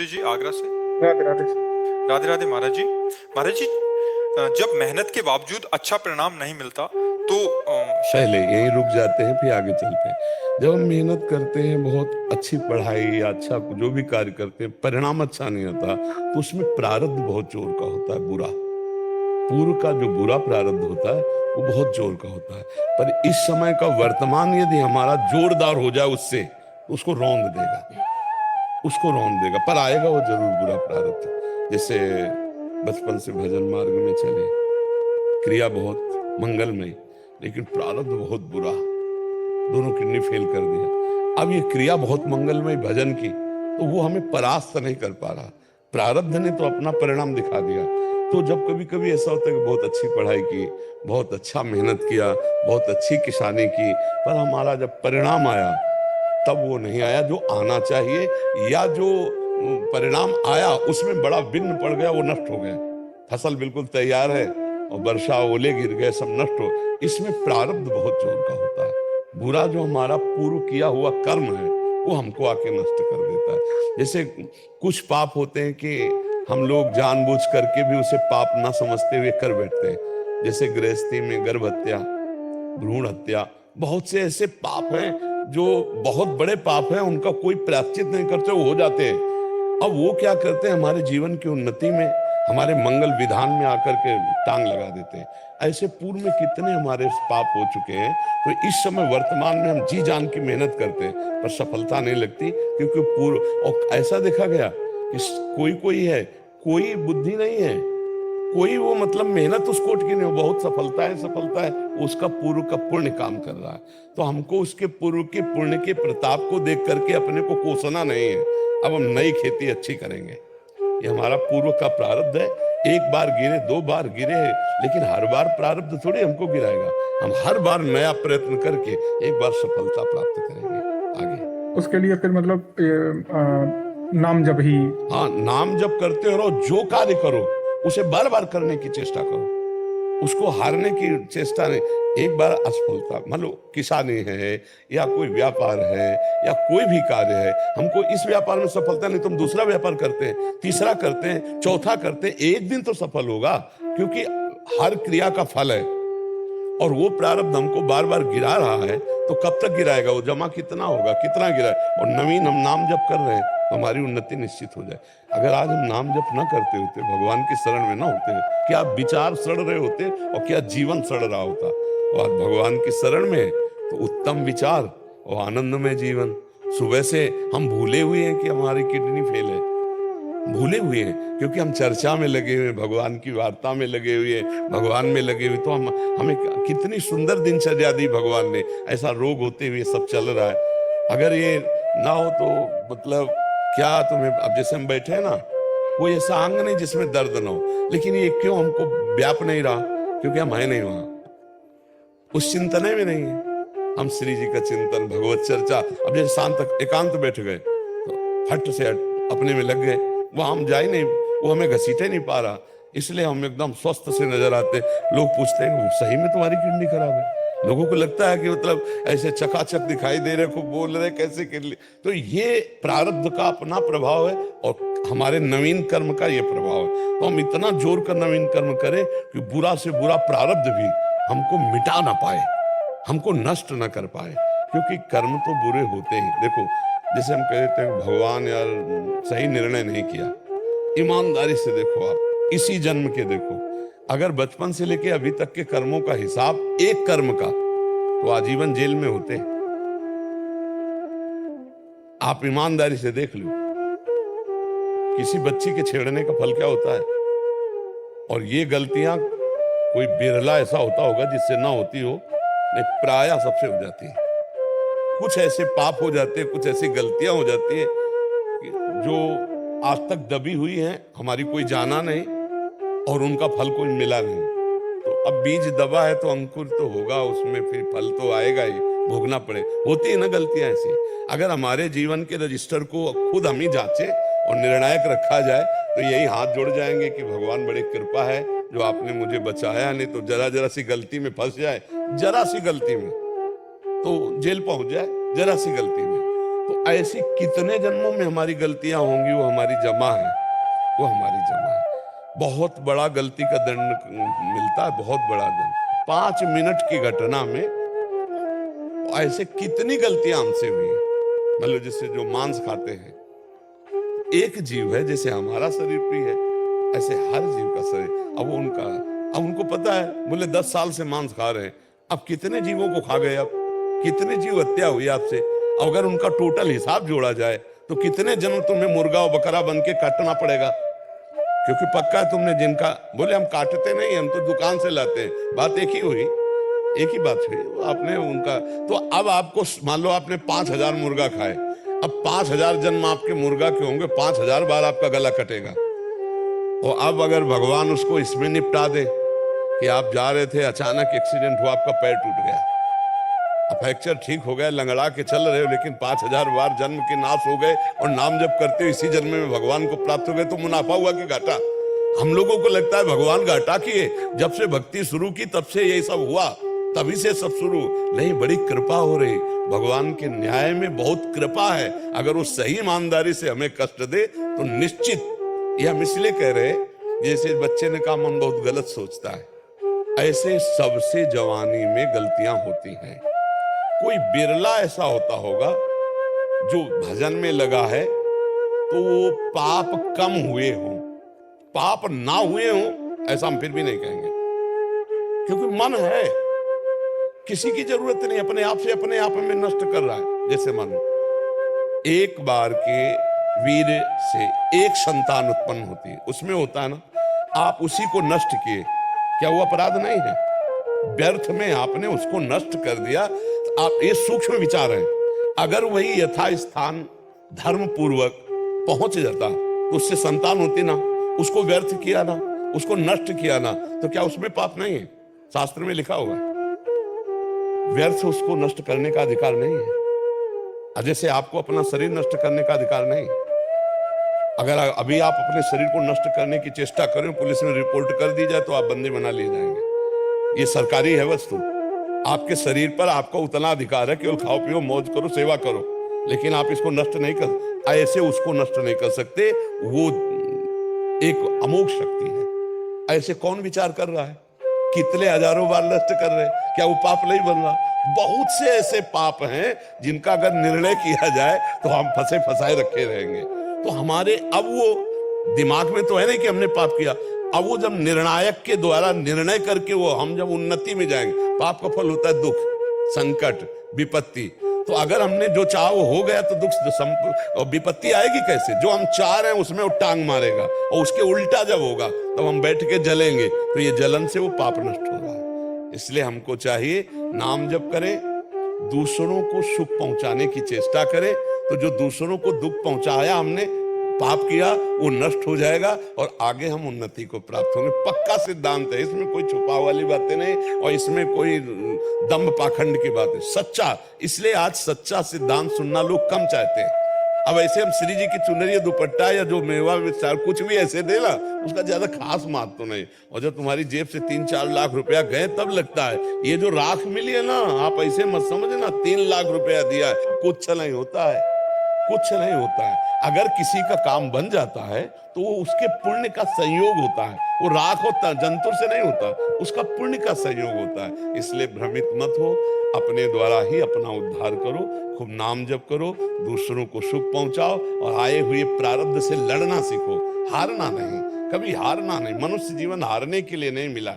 जी आगरा से। राधे राधे। राधे राधे महाराज जी। महाराज जी, जब मेहनत के बावजूद अच्छा परिणाम नहीं मिलता तो पहले यहीं रुक जाते हैं, फिर आगे चलते हैं। जब हम मेहनत करते हैं, बहुत अच्छी पढ़ाई या अच्छा जो भी कार्य करते हैं, परिणाम अच्छा नहीं आता, तो उसमें प्रारब्ध बहुत जोर का होता है, बुरा। पूर्व का जो बुरा प्रारब्ध होता है वो बहुत जोर का होता है। पर इस समय का वर्तमान यदि हमारा जोरदार हो जाए उससे, तो उसको रौंद देगा, उसको रौंद देगा, पर आएगा वो जरूर बुरा प्रारब्ध। जैसे बचपन से भजन मार्ग में चले, क्रिया बहुत मंगलमय, लेकिन प्रारब्ध बहुत बुरा, दोनों किडनी फेल कर दिया। अब ये क्रिया बहुत मंगलमय भजन की, तो वो हमें परास्त नहीं कर पा रहा, प्रारब्ध ने तो अपना परिणाम दिखा दिया। तो जब कभी कभी ऐसा होता है कि बहुत अच्छी पढ़ाई की, बहुत अच्छा मेहनत किया, बहुत अच्छी किसानी की, पर हमारा जब परिणाम आया तब वो नहीं आया जो आना चाहिए, या जो परिणाम आया उसमें बड़ा विघ्न पड़ गया, वो नष्ट हो गया। फसल बिल्कुल तैयार है और वर्षा ओले गिर गए, सब नष्ट हो। इसमें प्रारब्ध बहुत जोर का होता है। बुरा जो हमारा पूर्व किया हुआ कर्म है वो हमको आके नष्ट कर देता है। जैसे कुछ पाप होते हैं कि हम लोग जानबूझ करके भी उसे पाप ना समझते हुए कर बैठते हैं। जैसे गृहस्थी में गर्भ हत्या, भ्रूण हत्या, बहुत से ऐसे पाप हैं जो बहुत बड़े पाप हैं, उनका कोई प्रायश्चित नहीं करते, वो हो जाते हैं। अब वो क्या करते हैं, हमारे जीवन की उन्नति में, हमारे मंगल विधान में आकर के टांग लगा देते हैं। ऐसे पूर्व में कितने हमारे पाप हो चुके हैं। तो इस समय वर्तमान में हम जी जान की मेहनत करते हैं, पर सफलता नहीं लगती, क्योंकि पूर्व, और ऐसा देखा गया कि कोई कोई है, कोई बुद्धि नहीं है, कोई वो मतलब मेहनत उस कोट की नहीं हो, बहुत सफलता है, उसका पूर्व का पुण्य काम कर रहा है। तो हमको उसके पूर्व के पुण्य के प्रताप को देख करके अपने को कोसना नहीं है। अब हम नई खेती अच्छी करेंगे, ये हमारा पूर्व का प्रारब्ध है। एक बार गिरे, दो बार गिरे, लेकिन हर बार प्रारब्ध थोड़ी हमको गिराएगा। हम हर बार नया प्रयत्न करके एक बार सफलता प्राप्त करेंगे आगे। उसके लिए फिर मतलब नाम जप ही। हाँ, नाम जप करते रहो, जो कार्य करो उसे बार बार करने की चेष्टा करो, उसको हारने की चेष्टा नहीं। एक बार असफलता, मान लो किसानी है या कोई व्यापार है या कोई भी कार्य है, हमको इस व्यापार में सफलता नहीं, तो हम दूसरा व्यापार करते हैं, तीसरा करते हैं, चौथा करते हैं, एक दिन तो सफल होगा, क्योंकि हर क्रिया का फल है। और वो प्रारब्ध हमको बार बार गिरा रहा है, तो कब तक गिराएगा, वो जमा कितना होगा, कितना गिरा। और नवीन हम नाम जप कर रहे हैं तो हमारी उन्नति निश्चित हो जाए। अगर आज हम नाम जप ना करते होते, भगवान की शरण में ना होते, क्या विचार सड़ रहे होते और क्या जीवन सड़ रहा होता। और आज भगवान की शरण में तो उत्तम विचार और आनंदमय जीवन। सुबह से हम भूले हुए हैं कि हमारी किडनी फेल है, भूले हुए हैं, क्योंकि हम चर्चा में लगे हुए, भगवान की वार्ता में लगे हुए, भगवान में लगे हुए। तो हमें कितनी सुंदर दिनचर्या दी भगवान ने, ऐसा रोग होते हुए सब चल रहा है। अगर ये ना हो तो मतलब क्या तुम्हें, अब जैसे हम बैठे हैं ना, कोई ऐसा अंग नहीं जिसमें दर्द ना हो, लेकिन ये क्यों हमको व्याप नहीं रहा, क्योंकि हम है नहीं वहां, उस चिंतन में नहीं है। हम श्री जी का चिंतन, भगवत चर्चा, अब जैसे शांत एकांत बैठ गए तो फट से अपने में लग गए, वहां हम जा ही नहीं, वो हमें घसीटे नहीं पा रहा, इसलिए हम एकदम स्वस्थ से नजर आते। लोग पूछते हैं सही में तुम्हारी किडनी खराब है, लोगों को लगता है कि मतलब ऐसे चकाचक दिखाई दे रहे, खूब बोल रहे, कैसे किडनी। तो ये प्रारब्ध का अपना प्रभाव है और हमारे नवीन कर्म का ये प्रभाव है। तो हम इतना जोर कर नवीन कर्म करें कि बुरा से बुरा प्रारब्ध भी हमको मिटा ना पाए, हमको नष्ट ना कर पाए, क्योंकि कर्म तो बुरे होते ही। देखो, जैसे हम कहते हैं भगवान यार सही निर्णय नहीं किया, ईमानदारी से देखो, आप इसी जन्म के देखो, अगर बचपन से लेके अभी तक के कर्मों का हिसाब, एक कर्म का, तो आजीवन जेल में होते। आप ईमानदारी से देख लो, किसी बच्ची के छेड़ने का फल क्या होता है। और ये गलतियां कोई बिरला ऐसा होता होगा जिससे ना होती हो, नहीं प्राय सबसे हो जाती है। कुछ ऐसे पाप हो जाते हैं, कुछ ऐसी गलतियां हो जाती है जो आज तक दबी हुई हैं, हमारी कोई जाना नहीं और उनका फल कोई मिला नहीं। तो अब बीज दबा है तो अंकुर तो होगा, उसमें फिर फल तो आएगा ही, भोगना पड़े। होती है ना गलतियां ऐसी। अगर हमारे जीवन के रजिस्टर को खुद हम ही जांचे और निर्णायक रखा जाए, तो यही हाथ जोड़ जाएंगे कि भगवान बड़ी कृपा है जो आपने मुझे बचाया, नहीं तो जरा जरा सी गलती में फंस जाए, जरा सी गलती में तो जेल पहुंच जाए, जरा सी गलती में। तो ऐसी कितने जन्मों में हमारी गलतियां होंगी, वो हमारी जमा है, वो हमारी जमा है। बहुत बड़ा गलती का दंड मिलता है, बहुत बड़ा दंड। 5 मिनट की घटना में ऐसे कितनी गलतियां हमसे हुई है। मतलब जैसे जो मांस खाते हैं, एक जीव है, जैसे हमारा शरीर प्रिय है, ऐसे हर जीव का शरीर। अब उनको पता है, बोले 10 साल से मांस खा रहे हैं, अब कितने जीवों को खा गए, अब कितने जीव हत्या हुई आपसे। अगर उनका टोटल हिसाब जोड़ा जाए तो कितने जन्म तुम्हें मुर्गा और बकरा बन के काटना पड़ेगा। क्योंकि पक्का तुमने जिनका, बोले हम काटते नहीं, हम तो दुकान से लाते हैं, बात एक ही हुई, एक ही बात हुई। आपने उनका, तो अब आपको मान लो आपने 5000 मुर्गा खाए, अब 5000 जन्म आपके मुर्गा के होंगे, 5000 बार आपका गला कटेगा। और अब अगर भगवान उसको इसमें निपटा दे कि आप जा रहे थे, अचानक एक्सीडेंट हुआ, आपका पैर टूट गया, फ्रैक्चर ठीक हो गया, लंगड़ा के चल रहे हो, लेकिन 5000 बार जन्म के नाश हो गए और नाम जप करते हो, इसी जन्म में भगवान को प्राप्त हो गए, तो मुनाफा हुआ कि घाटा। हम लोगों को लगता है भगवान घाटा किए, जब से भक्ति शुरू की तब से ये सब हुआ, तभी से सब शुरू नहीं। बड़ी कृपा हो रही, भगवान के न्याय में बहुत कृपा है। अगर वो सही ईमानदारी से हमें कष्ट दे तो निश्चित, ये हम इसलिए कह रहे, जैसे बच्चे ने कहा मन बहुत गलत सोचता है, ऐसे सबसे जवानी में गलतियां होती हैं। कोई बिरला ऐसा होता होगा जो भजन में लगा है तो वो पाप कम हुए हों, पाप ना हुए हों, ऐसा हम फिर भी नहीं कहेंगे, क्योंकि मन है, किसी की जरूरत नहीं, अपने आप से अपने आप में नष्ट कर रहा है। जैसे मानो एक बार के वीर से एक संतान उत्पन्न होती है, उसमें होता है ना, आप उसी को नष्ट किए, क्या वो अपराध नहीं है? व्यर्थ में आपने उसको नष्ट कर दिया। आप, ये सूक्ष्म विचार है, अगर वही यथा स्थान धर्म पूर्वक पहुंच जाता तो उससे संतान होती ना, उसको व्यर्थ किया ना, उसको नष्ट किया ना, तो क्या उसमें पाप नहीं है? शास्त्र में लिखा हुआ है, व्यर्थ उसको नष्ट करने का अधिकार नहीं है। जैसे आपको अपना शरीर नष्ट करने का अधिकार नहीं है। अगर अभी आप अपने शरीर को नष्ट करने की चेष्टा करें, पुलिस में रिपोर्ट कर दी जाए तो आप बंदी बना लिए जाएंगे। ये सरकारी है वस्तु, आपके शरीर पर आपका उतना अधिकार है, केवल खाओ पियो मौज करो सेवा करो, लेकिन आप इसको नष्ट नहीं कर, ऐसे उसको नष्ट नहीं कर सकते। वो एक अमोघ शक्ति है। ऐसे कौन विचार कर रहा है? कितने हजारों बार नष्ट कर रहे हैं, क्या वो पाप नहीं बन रहा? बहुत से ऐसे पाप हैं जिनका अगर निर्णय किया जाए तो हम फंसे फंसाए रखे रहेंगे। तो हमारे अब वो दिमाग में तो है नहीं कि हमने पाप किया, अब वो जब निर्णायक के द्वारा निर्णय करके वो हम जब उन्नति में जाएंगे, पाप का फल होता है दुख, संकट, विपत्ति। तो अगर हमने जो चाहा वो हो गया तो दुख और विपत्ति आएगी कैसे? जो हम चाह रहे हैं उसमें वो टांग मारेगा, और उसके उल्टा जब होगा तब हम बैठ के जलेंगे, तो ये जलन से वो पाप नष्ट हो रहा है। इसलिए हमको चाहिए नाम जप करें, दूसरों को सुख पहुंचाने की चेष्टा करें, तो जो दूसरों को दुख पहुंचाया हमने, पाप किया, वो नष्ट हो जाएगा और आगे हम उन्नति को प्राप्त होंगे। पक्का सिद्धांत है, इसमें कोई छुपाव वाली बातें नहीं और इसमें कोई दम्भ पाखंड की बात है, सच्चा। इसलिए आज सच्चा सिद्धांत सुनना लोग कम चाहते हैं। अब ऐसे हम श्री जी की चुनरी दुपट्टा या जो मेवा विचार कुछ भी ऐसे देना, उसका ज्यादा खास महत्व तो नहीं, और जब तुम्हारी जेब से 3-4 लाख रुपया गए तब लगता है। ये जो राख मिली है ना, आप ऐसे मत समझना 3 लाख रुपया दिया, कुछ नहीं होता है, कुछ नहीं होता है। अगर किसी का काम बन जाता है तो वो उसके पुण्य का संयोग होता है, वो राख होता है, जंतुर से नहीं होता, उसका पुण्य का संयोग होता है। इसलिए भ्रमित मत हो, अपने द्वारा ही अपना उद्धार करो, खूब नाम जप करो, दूसरों को सुख पहुंचाओ और आए हुए प्रारब्ध से लड़ना सीखो, हारना नहीं, कभी हारना नहीं। मनुष्य जीवन हारने के लिए नहीं मिला,